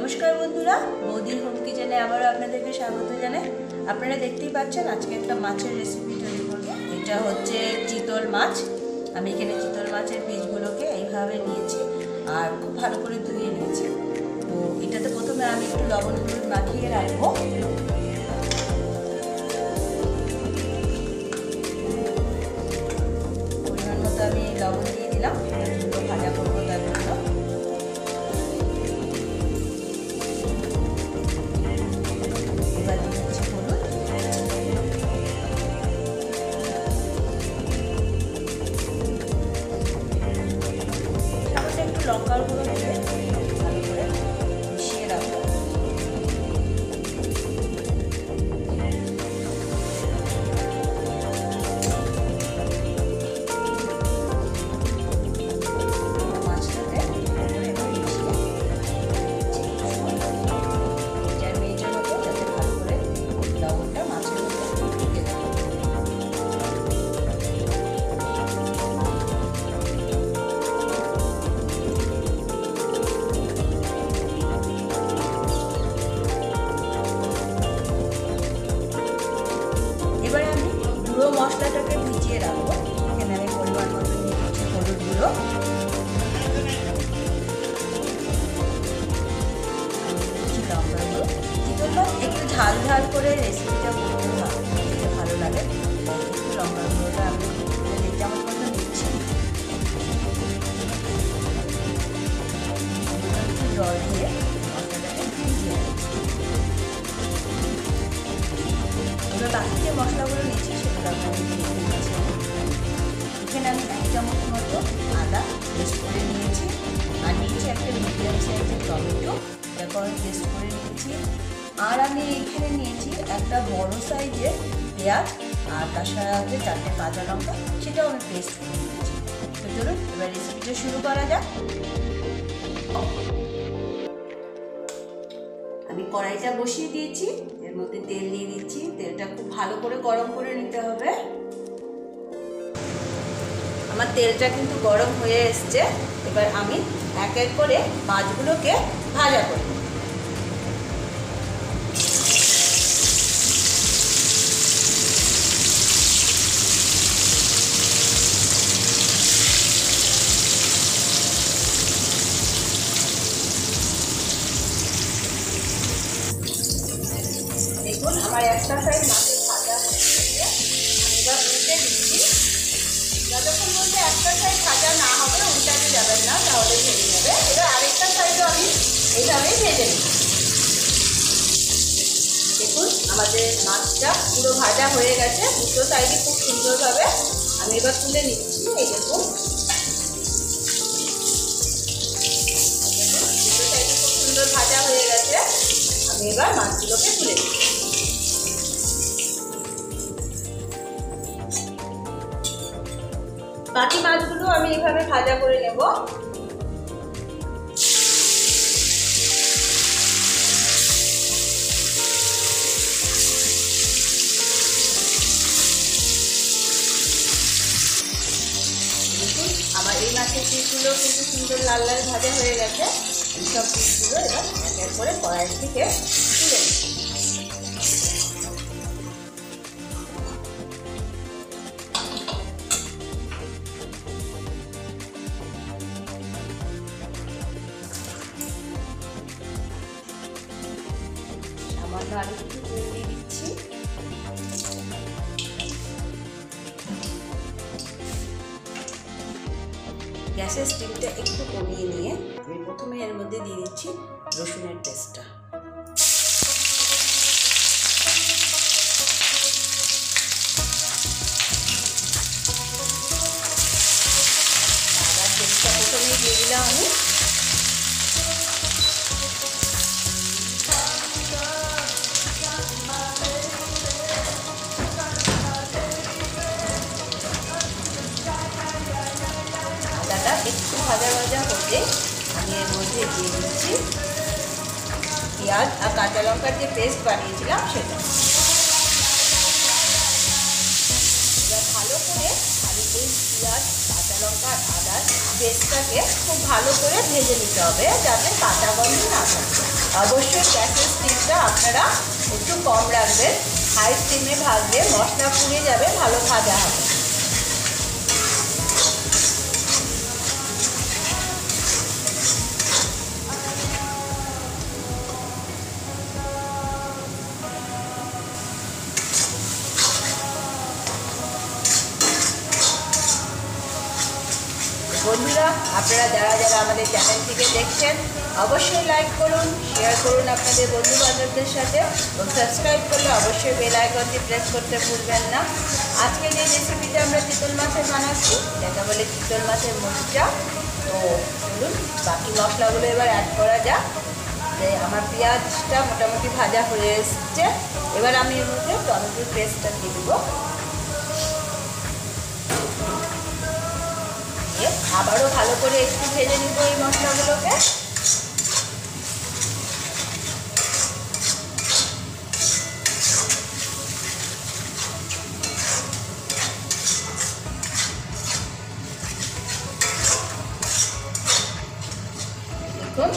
নমস্কার বন্ধুরা, বৌদির হোম কিচেনে আবারও আপনাদেরকে স্বাগত জানাই। আপনারা দেখতেই পাচ্ছেন আজকে একটা মাছের রেসিপি তৈরি করব। এটা হচ্ছে চিতল মাছ। আমি এখানে চিতল মাছের পিসগুলোকে এইভাবে নিয়েছি আর খুব ভালো করে ধুয়ে নিয়েছি। তো এটাতে প্রথমে আমি একটু লবণ হলুদ মাখিয়ে রাখবো। পরিমাণ মতো আমি লবণ দিয়ে দিলাম, ভাজা করবো তার জন্য। লঙ্কার গুঁড়ো দিয়ে ভালো করে মিশিয়ে রাখবো। মাছটাতে মিশিয়ে 4 মিনিটের মতো যাতে ভালো করে লবণটা মাছের মধ্যে ঢুকে যায়। এবারে আমি গুঁড়ো মশলাটাকে ভিজিয়ে রাখবো। এখানে আমি পরিমাণ মতো নিয়ে নিচ্ছি হলুদ গুঁড়ো, লঙ্কা গুঁড়ো। চিতল মাছ একটু ঝাল ঝাল করে রেসিপিটা করতে খেতে ভালো লাগে, একটু লঙ্কা গুঁড়োটা আমি 1 চামচ মতো নিচ্ছি। একটু জল দিয়ে মশলাটাকে ভিজিয়ে রাখছি। এবার বাকি যে মশলাগুলো নিচ্ছি সেগুলো আপনাদের দিয়ে দিচ্ছি। এখানে আমি 1 চামচ মতো আদা পেস্ট করে নিয়েছি, আর নিয়েছি একটা মিডিয়াম সাইজের টমেটো, তারপর পেস্ট করে নিয়েছি। আর আমি এখানে নিয়েছি একটা বড় সাইজের পেঁয়াজ, আর তার সাথে 4টে কাঁচা লঙ্কা, সেটাও আমি পেস্ট করে নিয়েছি। তো চলুন এবার রেসিপিটা শুরু করা যাক। আমি কড়াইটা বসিয়ে দিয়েছি, এর মধ্যে তেল দিয়ে দিচ্ছি। তেলটা খুব ভালো করে গরম করে নিতে হবে। আমার তেলটা কিন্তু গরম হয়ে এসছে। এবার আমি এক এক করে মাছগুলোকে ভাজা করি। দেখুন আমার একটা সাইড মাছের ভাজা হয়ে গেছে। আমি এবার উল্টে দিচ্ছি। যতক্ষণ বলতে একটা সাইড ভাজা না হবে উল্টাতে যাবেন না, তাহলে ভেঙে যাবে। এবার আরেকটা সাইডও আমি এইভাবেই ভেজে নিচ্ছি। দেখুন আমাদের মাছটা পুরো ভাজা হয়ে গেছে, দুটো সাইডই খুব সুন্দরভাবে। আমি এবার তুলে নিচ্ছি। এই দেখুন দুটো সাইডই খুব সুন্দর ভাজা হয়ে গেছে। আমি এবার মাছগুলোকে তুলে দিচ্ছি। বাকি মাছগুলো আমি এভাবে ভাজা করে নেব। দেখুন আমার এই মাছের পিসগুলো কিন্তু সুন্দর লাল লাল ভাজা হয়ে গেছে। এই সব পিসগুলো এবার এক এক করে কড়াই থেকে তুলে নিচ্ছি। সামান্য আর একটু তেল দিয়ে দিচ্ছি। গ্যাসের স্টিমটা একটু কমিয়ে নিয়ে আমি প্রথমে এর মধ্যে দিয়ে দিচ্ছি রসুনের পেস্টটা। আদার পেস্টটা প্রথমেই দিয়ে দিলাম আমি। একটু ভাজা ভাজা হতে আমি এর মধ্যে দিয়ে দিচ্ছি পেঁয়াজ আর কাঁচা লঙ্কার যে পেস্ট বানিয়েছিলাম সেটা। এবার ভালো করে আমি এই পেঁয়াজ কাঁচা লঙ্কা আদার পেস্টটাকে খুব ভালো করে ভেজে নিতে হবে, যাতে কাঁচা গন্ধ না থাকে। অবশ্যই গ্যাসের স্টিমটা আপনারা একটু কম রাখবেন। হাই স্টিমে ভাজলে মশলা পুড়ে যাবে, ভালো ভাজা হবে। বন্ধুরা, আপনারা যারা যারা আমাদের চ্যানেলটিকে দেখছেন অবশ্যই লাইক করুন, শেয়ার করুন আপনাদের বন্ধু বান্ধবদের সাথে, এবং সাবস্ক্রাইব করলে অবশ্যই বেল আইকনটি প্রেস করতে ভুলবেন না। আজকে যে রেসিপিটা আমরা চিতল মাছের বানাচ্ছি সেটা বলে চিতল মাছের মরিচা। তো চলুন বাকি মশলাগুলো এবার অ্যাড করা যাক। যে আমার পেঁয়াজটা মোটামুটি ভাজা হয়ে এসছে, এবার আমি এর মধ্যে টমেটোর পেস্টটা দিয়ে দেবো। আবারও ভালো করে একটু ভেজে নিব এই মশলাগুলোকে। দেখুন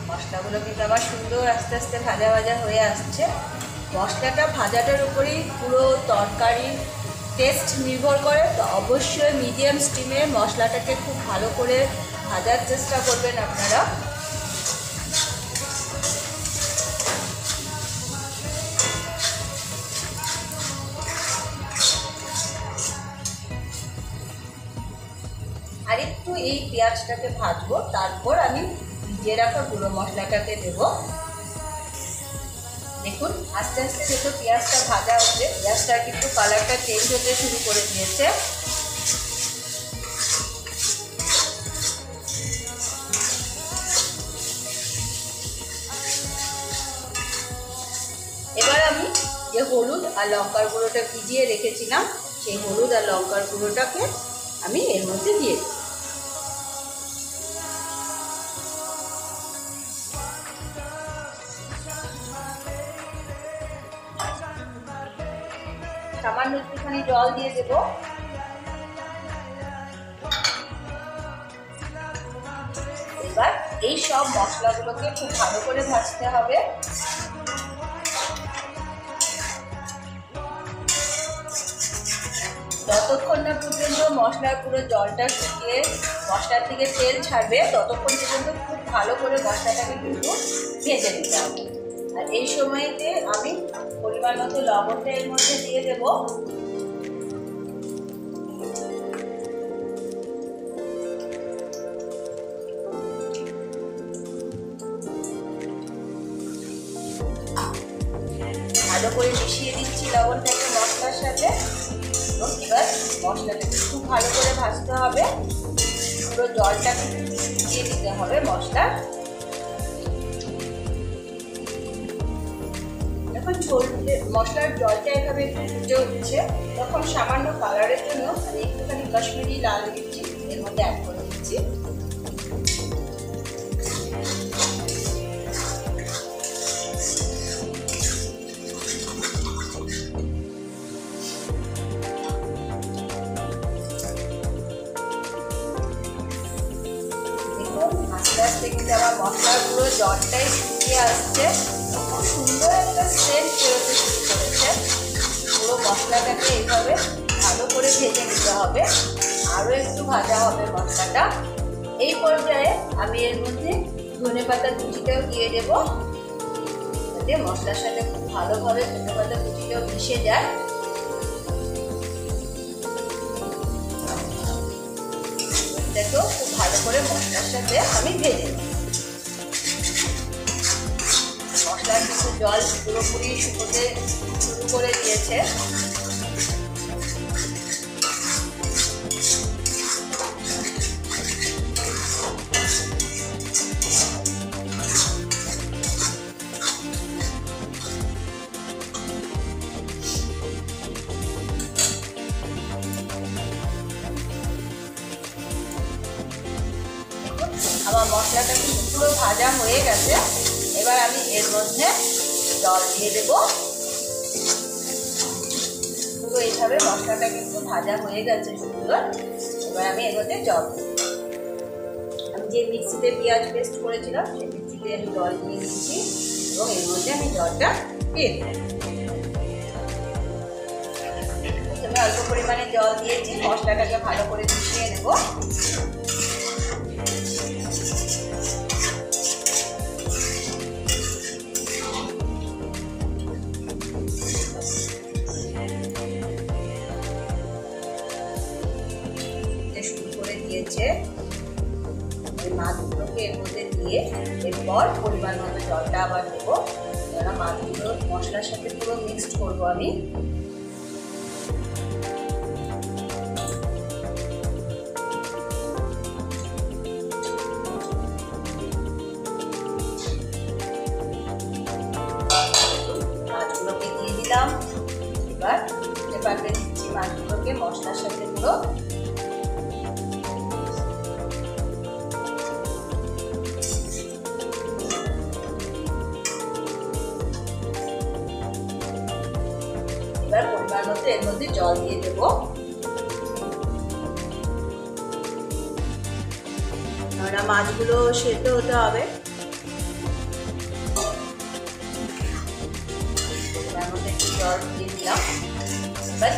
মশলাগুলো কিন্তু আমার সুন্দর আস্তে আস্তে ভাজা ভাজা হয়ে আসছে। মশলাটা ভাজাটার উপরেই পুরো তরকারি টেস্ট নির্ভর করে। তো অবশ্যই মিডিয়াম স্টিমে মশলাটাকে খুব ভালো করে ভাজার চেষ্টা করবেন আপনারা। আর একটু এই পেঁয়াজটাকে ভাজবো, তারপর আমি ভিজিয়ে রাখা গুঁড়ো মশলাটাকে দেব। দেখুন আস্তে আস্তে যেহেতু পেঁয়াজটা ভাজা হচ্ছে, পেঁয়াজটা কিন্তু কালারটা চেঞ্জ হতে শুরু করে দিয়েছে। এবার আমি যে হলুদ আর লঙ্কার গুঁড়োটা ভিজিয়ে রেখেছিলাম, সেই হলুদ আর লঙ্কার গুঁড়োটাকে আমি এর মধ্যে দিয়ে দেব। সামান্য একটুখানি জল দিয়ে দেব। এবার এই সব মশলাগুলোকে খুব ভালো করে ভাজতে হবে। যতক্ষণ না পর্যন্ত মশলার পুরো জলটা শুকিয়ে মশলার থেকে তেল ছাড়বে, ততক্ষণ পর্যন্ত খুব ভালো করে মশলাটাকে কিন্তু ভেজে নিতে হবে। আর এই সময়তে আমি পরিমাণ মতো লবণটা এর মধ্যে দিয়ে দেব। ভালো করে মিশিয়ে দিচ্ছি লবণটাকে মশলার সাথে। এবং এবার মশলাটাকে খুব ভালো করে ভাজতে হবে, পুরো জলটাকে দিয়ে দিতে হবে মশলার। যখন মশলার জলটা এভাবে একটু ফুটে উঠছে, তখন সামান্য কালারের জন্য আমি একটুখানি কাশ্মীরি লাল মির্চি এর মধ্যে অ্যাড করে দিচ্ছি। আস্তে আস্তে কিন্তু আমার মশলার পুরো জলটাই শুকিয়ে আসছে, খুব সুন্দর একটা সেন্ট বেরোতে শুরু করেছে। পুরো মশলাটাকে এইভাবে ভালো করে ভেজে নিতে হবে, আরও একটু ভাজা হবে মশলাটা। এই পর্যায়ে আমি এর মধ্যে ধনেপাতা কুচিটাও দিয়ে দেবো, যাতে মশলার সাথে খুব ভালোভাবে ধনেপাতা কুচিটাও মিশে যায়। এটাকেও খুব ভালো করে মশলার সাথে আমি ভেজে নিই। মশলার কিছু জল পুরোপুরি শুকোতে শুরু করে দিয়েছে। আমার মশলাটা কিন্তু পুরো ভাজা হয়ে গেছে। এবার আমি এর মধ্যে জল দিয়ে দেব। পুরো এইভাবে মশলাটা কিন্তু ভাজা হয়ে গেছে সুন্দর। এবার আমি এর মধ্যে জল দেব। আমি যে মিক্সিতে পেঁয়াজ পেস্ট করেছিলাম সেই মিক্সি বাটিতে আমি জল নিয়ে নিচ্ছি এবং এর মধ্যে আমি জলটা দিয়ে দেবো। প্রথমে অল্প পরিমাণে জল দিয়েছি, মশলাটাকে ভালো করে মিশিয়ে নেব। শুরু করে দিয়েছে, মাছগুলোকে এর মধ্যে দিয়ে এরপর পরিমাণ মতো জলটা আবার দেবো, কেননা মাছগুলো মশলার সাথে পুরো মিক্সড করবো আমি। মাছগুলোকে দিয়ে দিলাম, এবার পাল্টে দিচ্ছি মাছগুলোকে মশলার সাথে পুরো। এবার পরিমাণ মতো এর মধ্যে জল দিয়ে দেবো, কারণ মাছগুলো সেদ্ধ হতে হবে। পরিমাণ মতো একটু জল দিয়ে দিলাম। এবার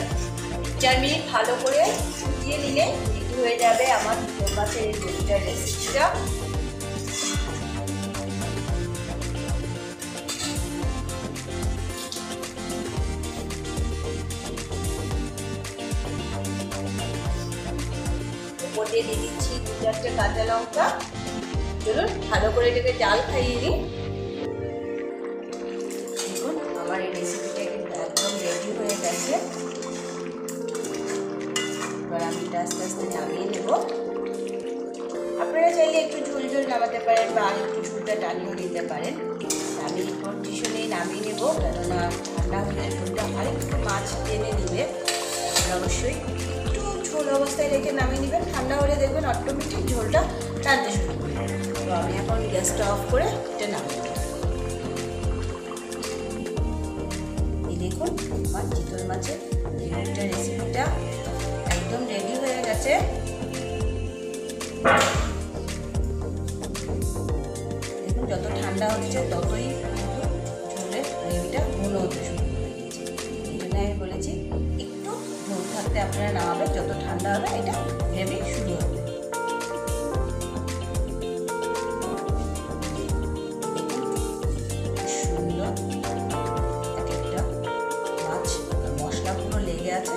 4 মিনিট ভালো করে ফুটিয়ে নিলে রেডি হয়ে যাবে আমার চিতল মাছের এই রেসিপিটা। উপর দিয়ে দিয়ে দিচ্ছি 2-4টে কাঁচা লঙ্কা। চলুন ভালো করে এটাকে জাল খাইয়ে নিই। দেখুন আমার এই রেসিপিটা কিন্তু একদম রেডি হয়ে গেছে। এবার আমি এটা আস্তে আস্তে নামিয়ে নেব। আপনারা চাইলে একটু ঝোল ঝোল নামাতে পারেন বা আর একটু ঝোলটা টানিয়েও নিতে পারেন। আমি কন্ডিশনেই নামিয়ে নেব, কেননা ঠান্ডা হলে ঝোলটা আরেকটু মাছ টেনে নেবে। অবশ্যই একটু ঝোল অবস্থায় রেখে নামিয়ে নেবেন, ঠান্ডা হলে দেখবেন অটোমেটিক ঝোলটা টানতে শুরু করবে। তো আমি এখন গ্যাসটা অফ করে এটা নামিয়ে নেব। এই দেখুন আমার চিতল মাছের একটা রেসিপিটা একদম রেডি হয়ে গেছে। দেখুন যত ঠান্ডা হচ্ছে ততই কিন্তু ঝোলের গ্রেভিটা ঘন হতে শুরু করে দিয়েছে। এই জন্য আমি বলেছি একটু ঝোল থাকতে আপনারা নামাবেন, যত ঠান্ডা হবে এটা গ্রেভি শুরু হবে। সুন্দর এক একটা মাছ মশলা পুরো লেগে আছে।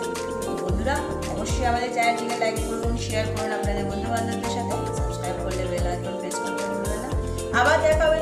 বন্ধুরা অবশ্যই আমাদের চ্যানেলটিকে লাইক করুন, শেয়ার করুন আপনাদের বন্ধু বান্ধবদের সাথে, সাবস্ক্রাইব করলে বেল আইকন প্রেস করতে ভুলবেন না। আবার দেখা হবে